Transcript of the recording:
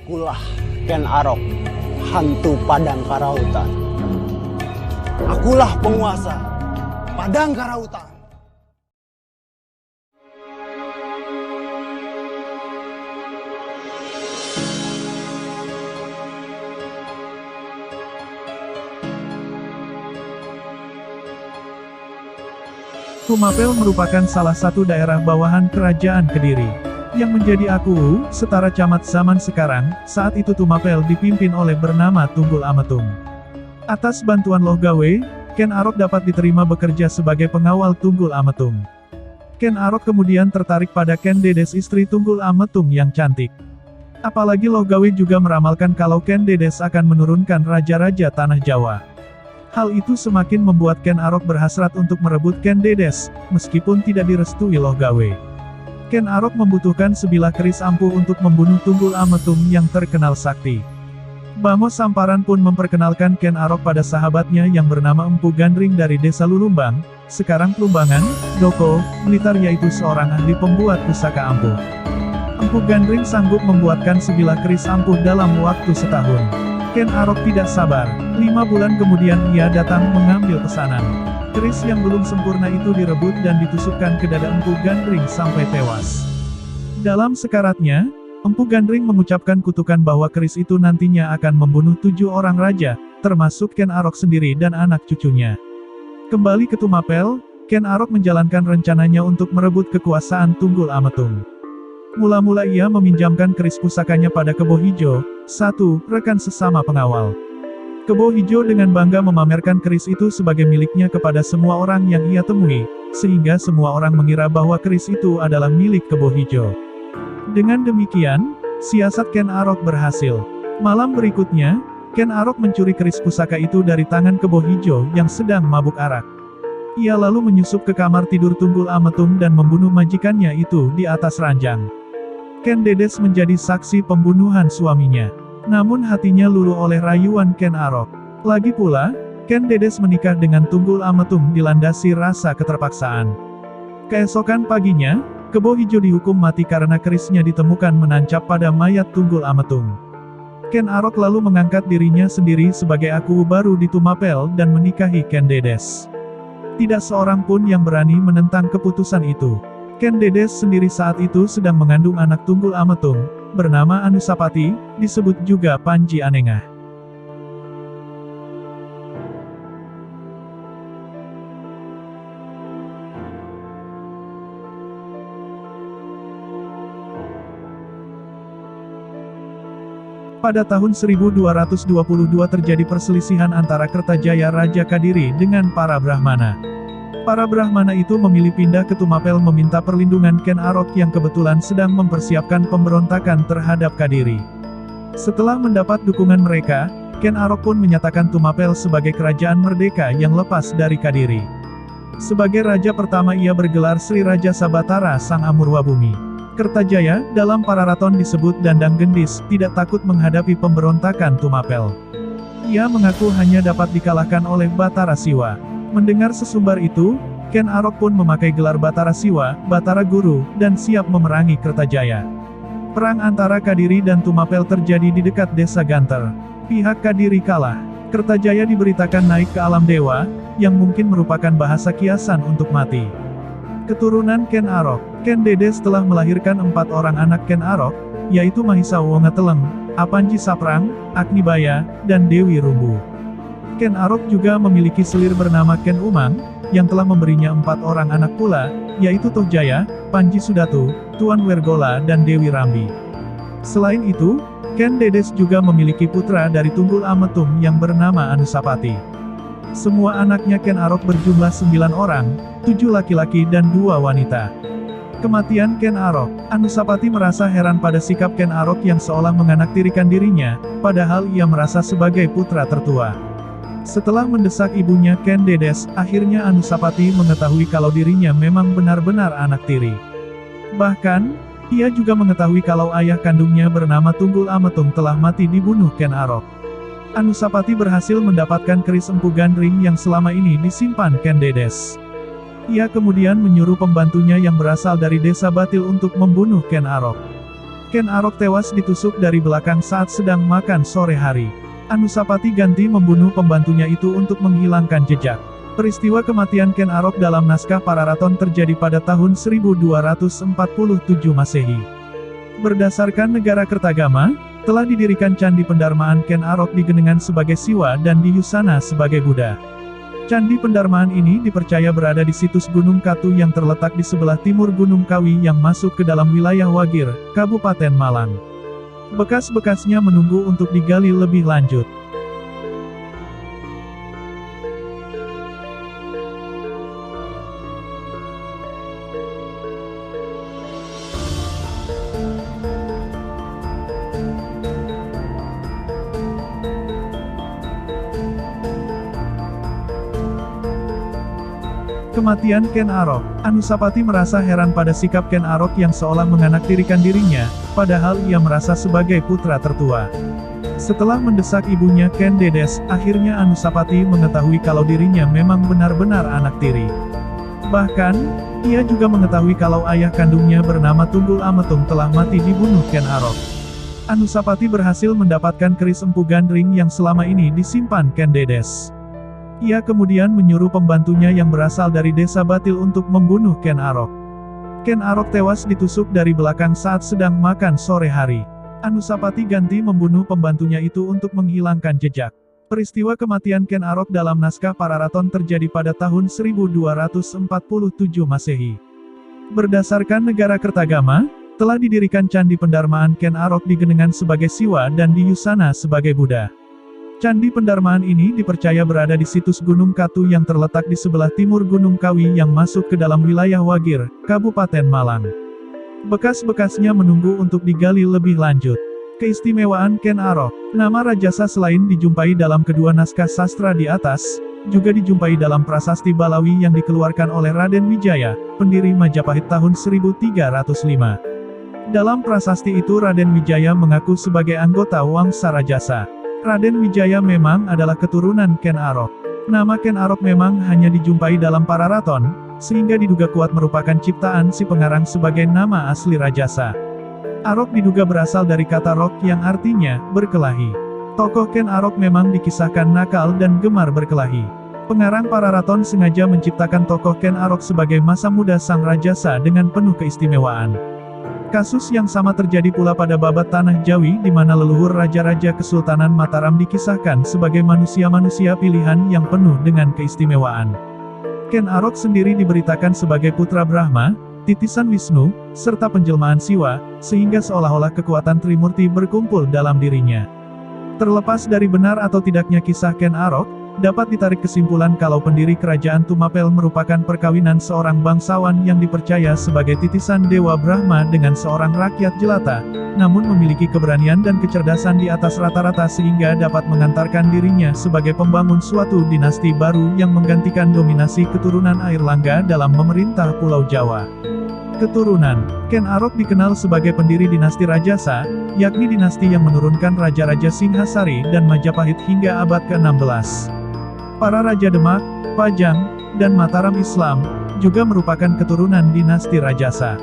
Akulah Ken Arok, hantu Padang Karautan. Akulah penguasa Padang Karautan. Tumapel merupakan salah satu daerah bawahan Kerajaan Kediri. Yang menjadi Aku, setara camat zaman sekarang, saat itu Tumapel dipimpin oleh bernama Tunggul Ametung. Atas bantuan Loh Gawe, Ken Arok dapat diterima bekerja sebagai pengawal Tunggul Ametung. Ken Arok kemudian tertarik pada Ken Dedes istri Tunggul Ametung yang cantik. Apalagi Loh Gawe juga meramalkan kalau Ken Dedes akan menurunkan raja-raja tanah Jawa. Hal itu semakin membuat Ken Arok berhasrat untuk merebut Ken Dedes, meskipun tidak direstui Loh Gawe. Ken Arok membutuhkan sebilah keris ampuh untuk membunuh Tunggul Ametung yang terkenal sakti. Bamo Samparan pun memperkenalkan Ken Arok pada sahabatnya yang bernama Empu Gandring dari desa Lulumbang, sekarang Plumbangan, Doko, Blitar, yaitu seorang ahli pembuat pusaka ampuh. Empu Gandring sanggup membuatkan sebilah keris ampuh dalam waktu setahun. Ken Arok tidak sabar. 5 bulan kemudian ia datang mengambil pesanan. Keris yang belum sempurna itu direbut dan ditusukkan ke dada Empu Gandring sampai tewas. Dalam sekaratnya, Empu Gandring mengucapkan kutukan bahwa keris itu nantinya akan membunuh 7 orang raja, termasuk Ken Arok sendiri dan anak cucunya. Kembali ke Tumapel, Ken Arok menjalankan rencananya untuk merebut kekuasaan Tunggul Ametung. Mula-mula ia meminjamkan keris pusakanya pada Kebo Hijo, satu rekan sesama pengawal. Kebo Hijo dengan bangga memamerkan keris itu sebagai miliknya kepada semua orang yang ia temui, sehingga semua orang mengira bahwa keris itu adalah milik Kebo Hijo. Dengan demikian, siasat Ken Arok berhasil. Malam berikutnya, Ken Arok mencuri keris pusaka itu dari tangan Kebo Hijo yang sedang mabuk arak. Ia lalu menyusup ke kamar tidur Tunggul Ametung dan membunuh majikannya itu di atas ranjang. Ken Dedes menjadi saksi pembunuhan suaminya. Namun hatinya luluh oleh rayuan Ken Arok. Lagi pula, Ken Dedes menikah dengan Tunggul Ametung dilandasi rasa keterpaksaan. Keesokan paginya, Kebo Hijo dihukum mati karena kerisnya ditemukan menancap pada mayat Tunggul Ametung. Ken Arok lalu mengangkat dirinya sendiri sebagai Aku baru di Tumapel dan menikahi Ken Dedes. Tidak seorang pun yang berani menentang keputusan itu. Ken Dedes sendiri saat itu sedang mengandung anak Tunggul Ametung, bernama Anusapati, disebut juga Panji Anengah. Pada tahun 1222 terjadi perselisihan antara Kertajaya Raja Kadiri dengan para Brahmana. Para Brahmana itu memilih pindah ke Tumapel meminta perlindungan Ken Arok yang kebetulan sedang mempersiapkan pemberontakan terhadap Kadiri. Setelah mendapat dukungan mereka, Ken Arok pun menyatakan Tumapel sebagai kerajaan merdeka yang lepas dari Kadiri. Sebagai raja pertama ia bergelar Sri Raja Sabatara Sang Amurwabumi. Kertajaya, dalam Pararaton disebut Dandang Gendis, tidak takut menghadapi pemberontakan Tumapel. Ia mengaku hanya dapat dikalahkan oleh Batara Siwa. Mendengar sesumbar itu, Ken Arok pun memakai gelar Batara Siwa, Batara Guru, dan siap memerangi Kertajaya. Perang antara Kadiri dan Tumapel terjadi di dekat desa Ganter. Pihak Kadiri kalah. Kertajaya diberitakan naik ke alam dewa, yang mungkin merupakan bahasa kiasan untuk mati. Keturunan Ken Arok. Ken Dedes telah melahirkan 4 orang anak Ken Arok, yaitu Mahisa Wongateleng, Apanji Saprang, Agnibaya, dan Dewi Rumbu. Ken Arok juga memiliki selir bernama Ken Umang, yang telah memberinya 4 orang anak pula, yaitu Tohjaya, Panji Sudatu, Tuan Wergola dan Dewi Rambi. Selain itu, Ken Dedes juga memiliki putra dari Tunggul Ametung yang bernama Anusapati. Semua anaknya Ken Arok berjumlah 9 orang, 7 laki-laki dan 2 wanita. Kematian Ken Arok. Anusapati merasa heran pada sikap Ken Arok yang seolah menganaktirikan dirinya, padahal ia merasa sebagai putra tertua. Setelah mendesak ibunya Ken Dedes, akhirnya Anusapati mengetahui kalau dirinya memang benar-benar anak tiri. Bahkan, ia juga mengetahui kalau ayah kandungnya bernama Tunggul Ametung telah mati dibunuh Ken Arok. Anusapati berhasil mendapatkan keris Empu Gandring yang selama ini disimpan Ken Dedes. Ia kemudian menyuruh pembantunya yang berasal dari desa Batil untuk membunuh Ken Arok. Ken Arok tewas ditusuk dari belakang saat sedang makan sore hari. Anusapati ganti membunuh pembantunya itu untuk menghilangkan jejak. Peristiwa kematian Ken Arok dalam naskah Pararaton terjadi pada tahun 1247 Masehi. Berdasarkan negara Kertagama, telah didirikan Candi Pendarmaan Ken Arok di Genengan sebagai Siwa dan di Yusana sebagai Buddha. Candi Pendarmaan ini dipercaya berada di situs Gunung Katu yang terletak di sebelah timur Gunung Kawi yang masuk ke dalam wilayah Wagir, Kabupaten Malang. Bekas-bekasnya menunggu untuk digali lebih lanjut. Kematian Ken Arok. Anusapati merasa heran pada sikap Ken Arok yang seolah menganaktirikan dirinya, padahal ia merasa sebagai putra tertua. Setelah mendesak ibunya Ken Dedes, akhirnya Anusapati mengetahui kalau dirinya memang benar-benar anak tiri. Bahkan, ia juga mengetahui kalau ayah kandungnya bernama Tunggul Ametung telah mati dibunuh Ken Arok. Anusapati berhasil mendapatkan keris Empu Gandring yang selama ini disimpan Ken Dedes. Ia kemudian menyuruh pembantunya yang berasal dari desa Batil untuk membunuh Ken Arok. Ken Arok tewas ditusuk dari belakang saat sedang makan sore hari. Anusapati ganti membunuh pembantunya itu untuk menghilangkan jejak. Peristiwa kematian Ken Arok dalam naskah Pararaton terjadi pada tahun 1247 Masehi. Berdasarkan negara Kertagama, telah didirikan Candi Pendarmaan Ken Arok di Genengan sebagai Siwa dan di Yusana sebagai Buddha. Candi Pendarmaan ini dipercaya berada di situs Gunung Katu yang terletak di sebelah timur Gunung Kawi yang masuk ke dalam wilayah Wagir, Kabupaten Malang. Bekas-bekasnya menunggu untuk digali lebih lanjut. Keistimewaan Ken Arok. Nama Rajasa selain dijumpai dalam kedua naskah sastra di atas, juga dijumpai dalam prasasti Balawi yang dikeluarkan oleh Raden Wijaya, pendiri Majapahit tahun 1305. Dalam prasasti itu Raden Wijaya mengaku sebagai anggota Wangsa Rajasa. Raden Wijaya memang adalah keturunan Ken Arok. Nama Ken Arok memang hanya dijumpai dalam Pararaton, sehingga diduga kuat merupakan ciptaan si pengarang sebagai nama asli Rajasa. Arok diduga berasal dari kata rok yang artinya berkelahi. Tokoh Ken Arok memang dikisahkan nakal dan gemar berkelahi. Pengarang Pararaton sengaja menciptakan tokoh Ken Arok sebagai masa muda sang Rajasa dengan penuh keistimewaan. Kasus yang sama terjadi pula pada babat Tanah Jawi di mana leluhur raja-raja Kesultanan Mataram dikisahkan sebagai manusia-manusia pilihan yang penuh dengan keistimewaan. Ken Arok sendiri diberitakan sebagai putra Brahma, titisan Wisnu, serta penjelmaan Siwa, sehingga seolah-olah kekuatan Trimurti berkumpul dalam dirinya. Terlepas dari benar atau tidaknya kisah Ken Arok, dapat ditarik kesimpulan kalau pendiri kerajaan Tumapel merupakan perkawinan seorang bangsawan yang dipercaya sebagai titisan Dewa Brahma dengan seorang rakyat jelata, namun memiliki keberanian dan kecerdasan di atas rata-rata sehingga dapat mengantarkan dirinya sebagai pembangun suatu dinasti baru yang menggantikan dominasi keturunan Airlangga dalam memerintah Pulau Jawa. Keturunan Ken Arok dikenal sebagai pendiri dinasti Rajasa, yakni dinasti yang menurunkan Raja-Raja Singhasari dan Majapahit hingga abad ke-16. Para Raja Demak, Pajang, dan Mataram Islam, juga merupakan keturunan dinasti Rajasa.